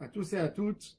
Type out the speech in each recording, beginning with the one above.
à tous et à toutes.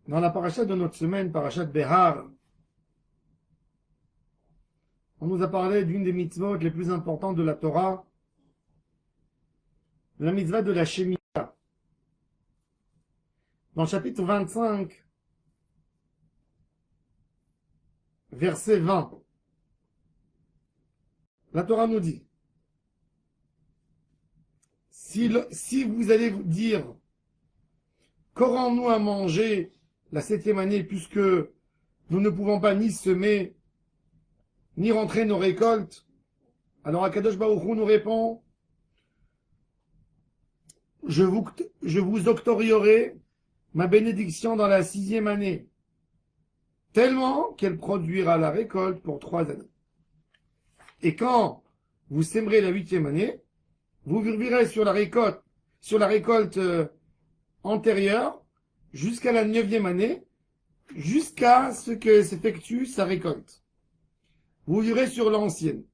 Dans la paracha de notre semaine, parachat Behar, on nous a parlé d'une des mitzvot les plus importantes de la Torah, la mitzvah de la Shemitah. Dans le chapitre 25, verset 20, la Torah nous dit, si vous allez vous dire, qu'aurons-nous à manger la 7e année, puisque nous ne pouvons pas ni semer, ni rentrer nos récoltes, alors Akadosh Baruch Hu nous répond, je vous octroyerai ma bénédiction dans la 6e année, tellement qu'elle produira la récolte pour 3 années. Et quand vous sèmerez la 8e année, vous virez sur la récolte antérieure, jusqu'à la 9e année, jusqu'à ce que s'effectue sa récolte. Vous virez sur l'ancienne.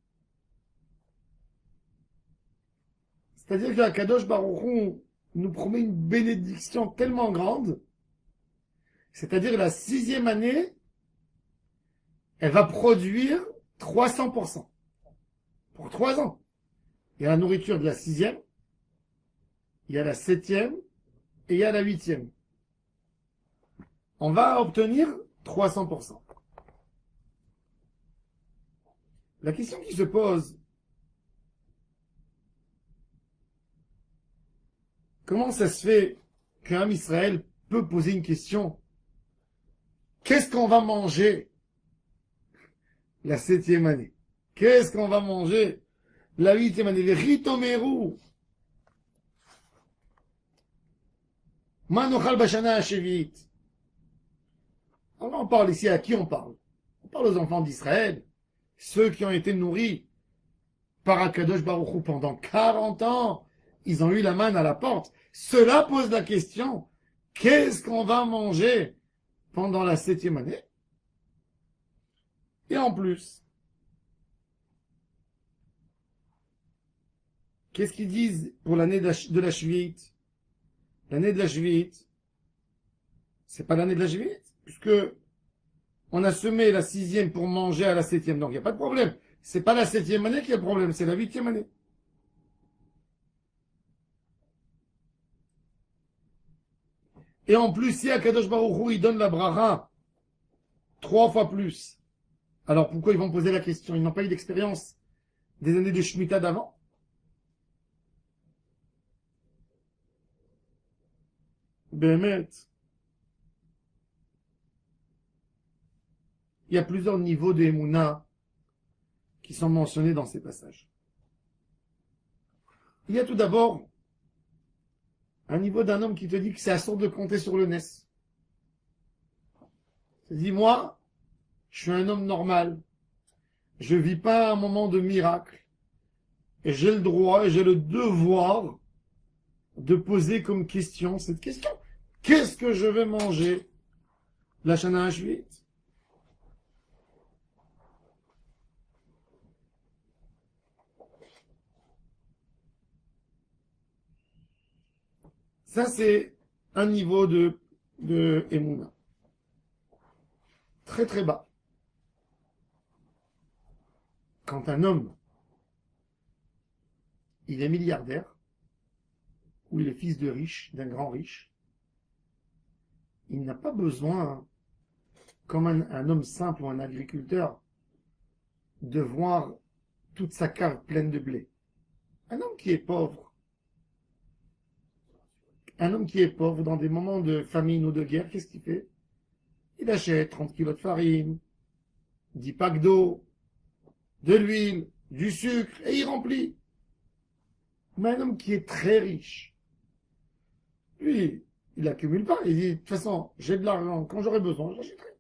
C'est-à-dire que Akadosh Baruch Hu nous promet une bénédiction tellement grande, c'est-à-dire la 6e année, elle va produire 300%. Pour 3 ans. Il y a la nourriture de la 6e, il y a la 7e, et il y a la 8e. On va obtenir 300%. La question qui se pose, comment ça se fait qu'un Israël peut poser une question? Qu'est-ce qu'on va manger la 7e année? Qu'est-ce qu'on va manger la 8e année? Les ritomeru. Manochal bashana shevit. On parle ici à qui on parle? On parle aux enfants d'Israël, ceux qui ont été nourris par Akadosh Baruch Hu pendant 40 ans. Ils ont eu la manne à la porte. Cela pose la question, qu'est-ce qu'on va manger pendant la 7e année? Et en plus, qu'est-ce qu'ils disent pour l'année de la Shvit? L'année de la Shvit, c'est pas l'année de la Shvit, puisque on a semé la 6e pour manger à la 7e, donc il n'y a pas de problème. C'est pas la 7e année qui a le problème, c'est la 8e année. Et en plus, si Akadosh Baruch Hu, il donne la bracha 3 fois plus, alors pourquoi ils vont poser la question? Ils n'ont pas eu d'expérience des années de Shemitah d'avant? Bémet. Il y a plusieurs niveaux de Emouna qui sont mentionnés dans ces passages. Il y a tout d'abord un niveau d'un homme qui te dit que c'est à sorte de compter sur le NES. Il te dit, moi, je suis un homme normal. Je vis pas un moment de miracle. Et j'ai le droit et j'ai le devoir de poser comme question cette question. Qu'est-ce que je vais manger la Shana Hashvit? Ça, c'est un niveau de Emouna. Très très bas. Quand un homme, il est milliardaire, ou il est fils de riche, d'un grand riche, il n'a pas besoin, comme un homme simple ou un agriculteur, de voir toute sa cave pleine de blé. Un homme qui est pauvre, dans des moments de famine ou de guerre, qu'est-ce qu'il fait? Il achète 30 kilos de farine, 10 packs d'eau, de l'huile, du sucre, et il remplit. Mais un homme qui est très riche, lui, il n'accumule pas. Il dit, de toute façon, j'ai de l'argent, quand j'aurai besoin, j'achèterai.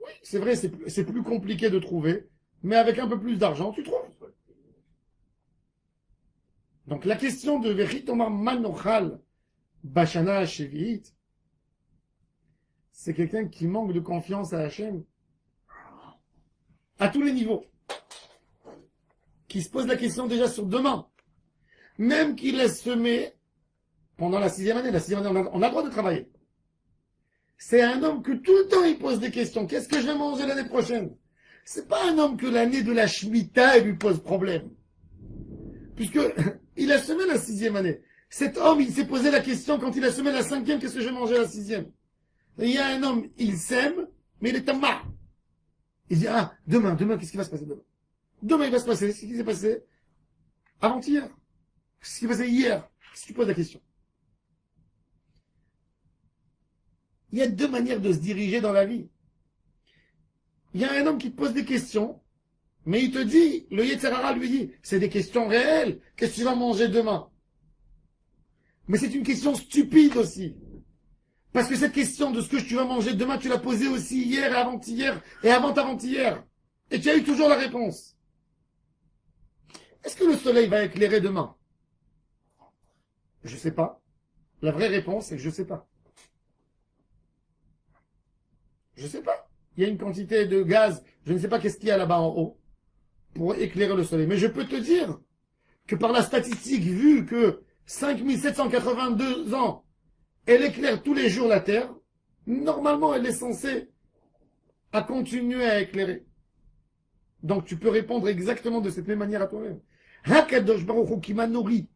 Oui, c'est vrai, c'est plus compliqué de trouver, mais avec un peu plus d'argent, tu trouves. Donc la question de Vechitomar Manochal Bashana Shevit, c'est quelqu'un qui manque de confiance à Hachem à tous les niveaux, qui se pose la question déjà sur demain. même qu'il laisse semer pendant la sixième année. La sixième année, on a le droit de travailler. C'est un homme que tout le temps il pose des questions. Qu'est-ce que je vais manger l'année prochaine? C'est pas un homme que l'année de la Shemitah lui pose problème. Puisque il a semé la sixième année. Cet homme, il s'est posé la question quand il a semé la cinquième, qu'est-ce que je vais manger la sixième? Et il y a un homme, il sème, mais il est en marre. Il dit, ah, demain, qu'est-ce qui va se passer demain? Demain, il va se passer ce qui s'est passé avant-hier. Ce qui s'est passé hier. Si tu poses la question. Il y a deux manières de se diriger dans la vie. Il y a un homme qui te pose des questions, mais il te dit, le Yetzer Hara lui dit, c'est des questions réelles. Qu'est-ce que tu vas manger demain? Mais c'est une question stupide aussi. Parce que cette question de ce que tu vas manger demain, tu l'as posée aussi hier et avant-hier et avant-avant-hier. Et tu as eu toujours la réponse. Est-ce que le soleil va éclairer demain? Je ne sais pas. La vraie réponse est que je ne sais pas. Je ne sais pas. Il y a une quantité de gaz, je ne sais pas qu'est-ce qu'il y a là-bas en haut, pour éclairer le soleil. Mais je peux te dire que par la statistique, vu que 5782 ans, elle éclaire tous les jours la Terre, normalement elle est censée à continuer à éclairer. Donc tu peux répondre exactement de cette même manière à toi-même. Hakadosh Baruch Hu qui m'a nourri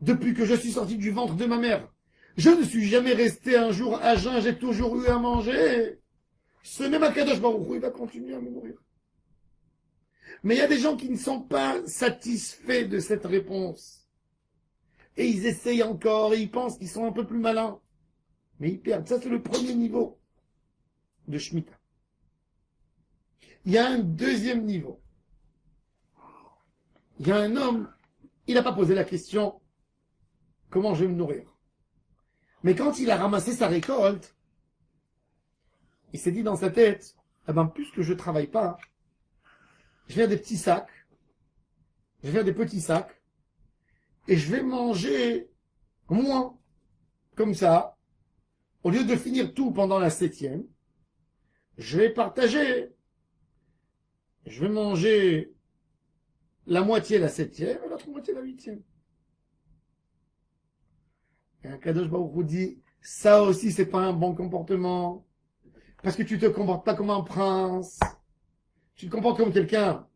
depuis que je suis sorti du ventre de ma mère. Je ne suis jamais resté un jour à jeun, j'ai toujours eu à manger. Ce même Hakadosh Baruch Hu, il va continuer à me nourrir. Mais il y a des gens qui ne sont pas satisfaits de cette réponse. Et ils essayent encore, et ils pensent qu'ils sont un peu plus malins. Mais ils perdent. Ça, c'est le premier niveau de Shemitah. Il y a un deuxième niveau. Il y a un homme, il n'a pas posé la question, comment je vais me nourrir? Mais quand il a ramassé sa récolte, il s'est dit dans sa tête, eh ben, puisque je ne travaille pas, je vais faire des petits sacs, je vais faire des petits sacs, et je vais manger moins, comme ça, au lieu de finir tout pendant la septième, je vais partager. Je vais manger la moitié la septième et l'autre moitié la huitième. Et un Kadosh Baruch Hu dit, ça aussi c'est pas un bon comportement. Parce que tu te comportes pas comme un prince. Tu te comportes comme quelqu'un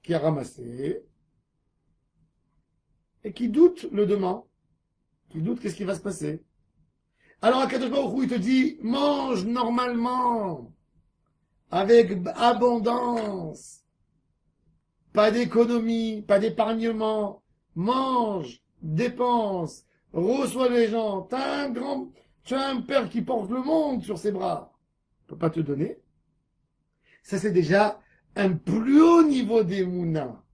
qui a ramassé et qui doute le demain. Qui doute qu'est-ce qui va se passer. Alors un Kadosh Baruch Hu, il te dit, mange normalement. Avec abondance. Pas d'économie, pas d'épargnement. Mange, dépense, reçois les gens. Tu as un père qui porte le monde sur ses bras. Il ne peut pas te donner. Ça, c'est déjà un plus haut niveau d'Emouna.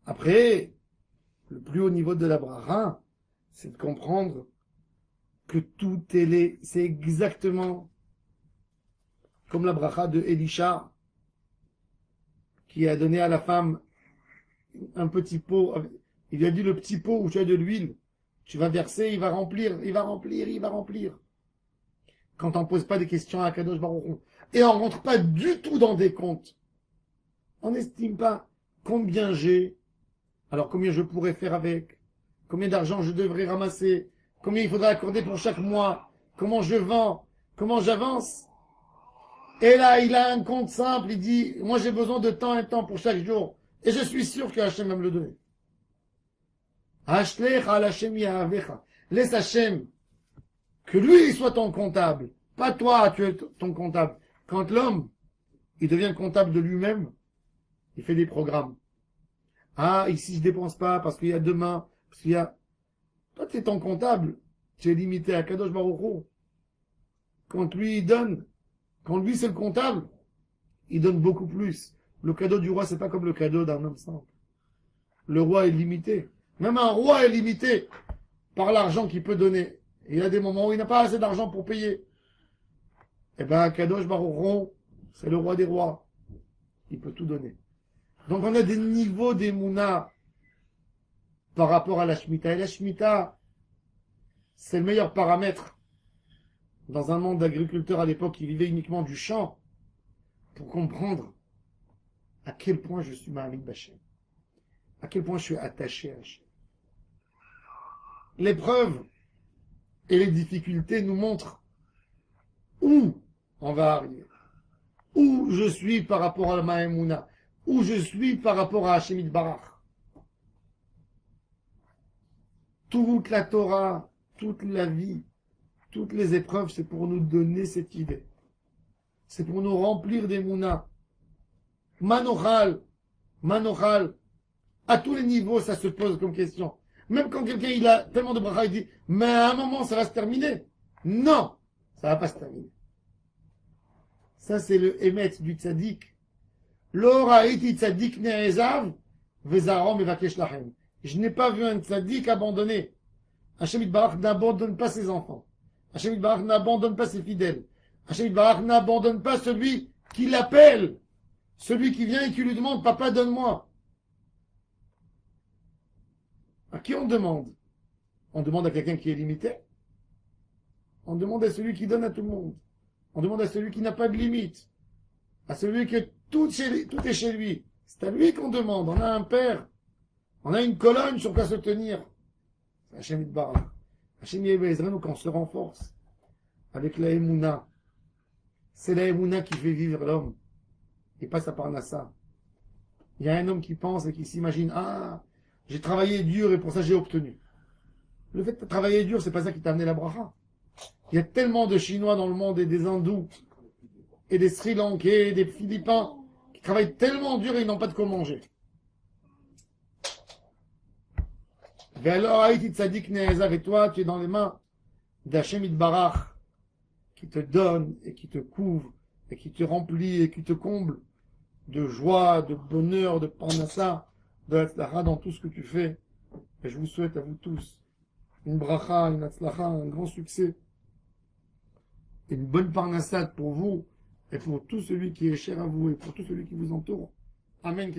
Après, le plus haut niveau de la bracha, c'est de comprendre que tout c'est exactement comme la bracha de Elisha, qui a donné à la femme un petit pot. Il lui a dit, le petit pot où tu as de l'huile, tu vas verser, il va remplir, il va remplir, il va remplir. Quand on ne pose pas des questions à Kadosh Baruch Hu, et on ne rentre pas du tout dans des comptes, on n'estime pas combien j'ai, alors combien je pourrais faire avec, combien d'argent je devrais ramasser, combien il faudra accorder pour chaque mois, comment je vends, comment j'avance. Et là, il a un compte simple, il dit, moi j'ai besoin de temps et temps pour chaque jour. Et je suis sûr que Hachem va me le donner. Laisse Hachem, que lui il soit ton comptable. Pas toi, tu es ton comptable. Quand l'homme, il devient comptable de lui-même, il fait des programmes. Ah, ici je dépense pas parce qu'il y a demain, parce qu'il y a... Toi, tu es ton comptable. Tu es limité à Kadosh Baruch Hu. Quand lui, il donne, quand lui, c'est le comptable, il donne beaucoup plus. Le cadeau du roi, c'est pas comme le cadeau d'un homme simple. Le roi est limité. Même un roi est limité par l'argent qu'il peut donner. Et il y a des moments où il n'a pas assez d'argent pour payer. Eh bien, Kadosh Baruch Hu, c'est le roi des rois. Il peut tout donner. Donc, on a des niveaux d'Emouna par rapport à la Shemitah. Et la Shemitah, c'est le meilleur paramètre dans un monde d'agriculteurs à l'époque qui vivait uniquement du champ pour comprendre à quel point je suis Ma'amid Bachem. à quel point je suis attaché à Hachem. L'épreuve et les difficultés nous montrent où on va arriver, où je suis par rapport à la Ma'emouna, où je suis par rapport à Hachem Yitbarach. Toute la Torah, toute la vie, toutes les épreuves, c'est pour nous donner cette idée. C'est pour nous remplir d'Emouna. Manochal, Manochal, à tous les niveaux, ça se pose comme question. Même quand quelqu'un il a tellement de bracha, il dit, mais à un moment, ça va se terminer. Non, ça va pas se terminer. Ça, c'est le émet du tzaddik. L'ora iti tzaddik ne'ezav, vezarom evakesh lachem. Je n'ai pas vu un tzaddik abandonner. Hachem Yitbarach n'abandonne pas ses enfants. Hachem Yitbarach n'abandonne pas ses fidèles. Hachem Yitbarach n'abandonne pas celui qui l'appelle. Celui qui vient et qui lui demande, papa, donne-moi. À qui on demande? On demande à quelqu'un qui est limité. On demande à celui qui donne à tout le monde. On demande à celui qui n'a pas de limite. À celui que tout est chez lui. C'est à lui qu'on demande. On a un père. On a une colonne sur quoi se tenir. C'est Hachem Yitbarach. Hachem Yitbarach, quand on se renforce avec la Emouna. C'est la Emouna qui fait vivre l'homme. Et pas sa parnassa. Il y a un homme qui pense et qui s'imagine, ah, j'ai travaillé dur et pour ça j'ai obtenu. Le fait de travailler dur, c'est pas ça qui t'a amené la bracha. Il y a tellement de Chinois dans le monde et des Hindous et des Sri Lankais et des Philippins qui travaillent tellement dur et ils n'ont pas de quoi manger. Et alors, Haïti Tzadik Ne'ezav, et toi, tu es dans les mains d'Hachem Yitbarach qui te donne et qui te couvre et qui te remplit et qui te comble de joie, de bonheur, de parnassa, de hatzlacha dans tout ce que tu fais. Et je vous souhaite à vous tous une bracha, une hatzlacha, un grand succès, et une bonne parnassa pour vous et pour tout celui qui est cher à vous et pour tout celui qui vous entoure. Amen.